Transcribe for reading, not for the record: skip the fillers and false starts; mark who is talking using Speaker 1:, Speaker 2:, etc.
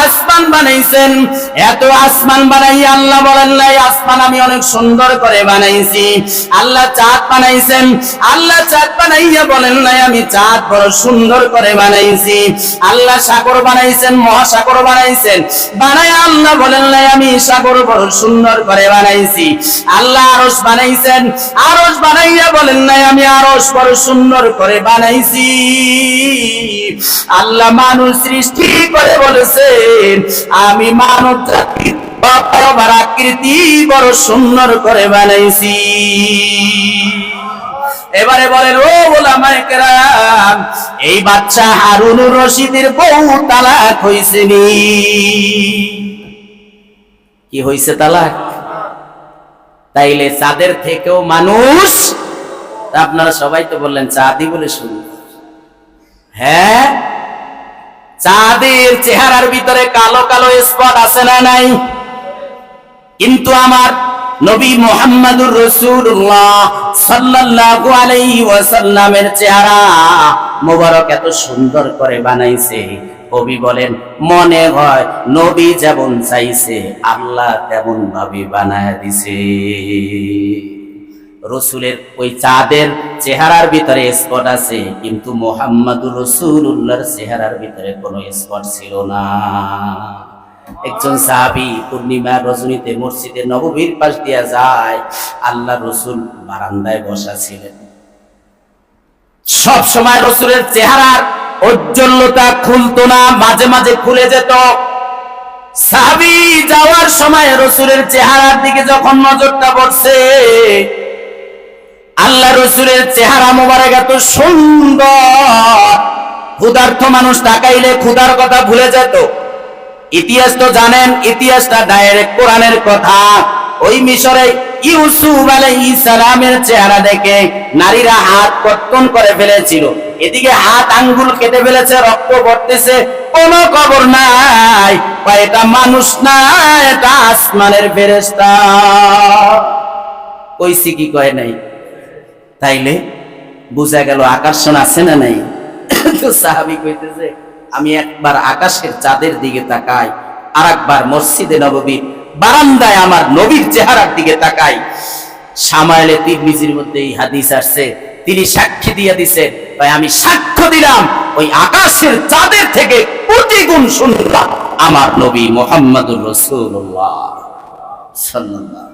Speaker 1: আসমান বানাইছেন, এত আসমান বানাইয়া আল্লাহ বলেন নাই আসমান আমি অনেক সুন্দর করে বানাইছি। আল্লাহ চাঁদ বানাইছেন, আল্লাহ চাঁদ বানাইয়া বলেন নাই আমি চাঁদ বড় সুন্দর করে বানাইছি। আল্লাহ সাগর বানাইছেন, মহাসাগর বানাইছেন, বানাইয়া আল্লাহ বলেন নাই আমি সাগর বড় সুন্দর করে বানাইছি। আল্লাহ আরশ বানাইছেন, আরশ বানাইয়া বলেন নাই আমি আরশ বড় সুন্দর করে বানাইছি। আল্লাহ মানুষ সৃষ্টি করে বলেছেন আমি মানব জাতির আকৃতি বড় সুন্দর করে বানাইছি। এবারে বলেন ও উলামায়ে কেরাম, এই বাচ্চা হারুনুর রশিদের বউ তালাক হইছে নি? কি হইছে? তালাক। তাইলে চাঁদের থেকেও মানুষ, আপনারা সবাই তো বললেন চাঁদই বলে শুরু। হ্যাঁ, চাঁদের চেহারার ভিতরে কালো কালো স্পট আছে না নাই? কিন্তু আমার নবী মুহাম্মদুর রাসূলুল্লাহ সাল্লাল্লাহু আলাইহি ওয়াসাল্লামের চেহারা মোবারক এত সুন্দর করে বানাইছে, কবি বলেন মনে হয় নবী যেমন চাইছে আল্লাহ তেমন ভাবে বানায় দিছে। রসুলের ওই চাঁদের চেহারার ভিতরে স্পট আছে, কিন্তু মুহাম্মদুর রাসূলুল্লাহর চেহারার ভিতরে কোনো স্পট ছিল না। একজন সাহাবী পূর্ণিমা রজনীতে মসজিদে নববীর পাশ দিয়া যায়, আল্লাহ রসুল বারান্দায় বসা ছিলেন। সব সময় রসুলের চেহারার ঔজ্জ্বল্যতা খুলতো না, মাঝে মাঝে খুলে যেত। সাহাবী যাওয়ার সময় রসুলের চেহারার দিকে যখন নজরটা পড়ছে, আল্লাহ রসুলের চেহারা মোবারক এত সুন্দর, ক্ষুধার্ত মানুষ তাকাইলে ক্ষুধার কথা ভুলে যেত। ইতিহাস তো জানেন, ইতিহাসটা ডাইরেক্ট কোরআনের কথা। ওই মিশরে ইউসুফ আলাইহিস সালামের চেহারা দেখে নারীরা হাত কর্তন করে ফেলেছিল, এদিকে হাত আঙ্গুল কেটে ফেলেছে, রক্ত পড়তেছে, কোনো খবর নাই, এটা মানুষ না, এটা আসমানের ফেরেশতা। কইছি কি কয় নাই? তাইলে বুঝা গেল আকর্ষণ আছে না নাই? তো সাহাবী কইতেছে আমি একবার আকাশের চাঁদের দিকে তাকাই, আর একবার মসজিদে নববীর বারান্দায় আমার নবীর চেহারার দিকে তাকাই। শামাইলে তিরমিজির মধ্যে এই হাদিস আসছে, তিনি সাক্ষী দিয়ে দিয়েছেন, ভাই আমি সাক্ষ্য দিলাম ওই আকাশের চাঁদের থেকে কোটি গুণ সুন্দর আমার নবী মুহাম্মদুর রাসূলুল্লাহ সাল্লাল্লাহু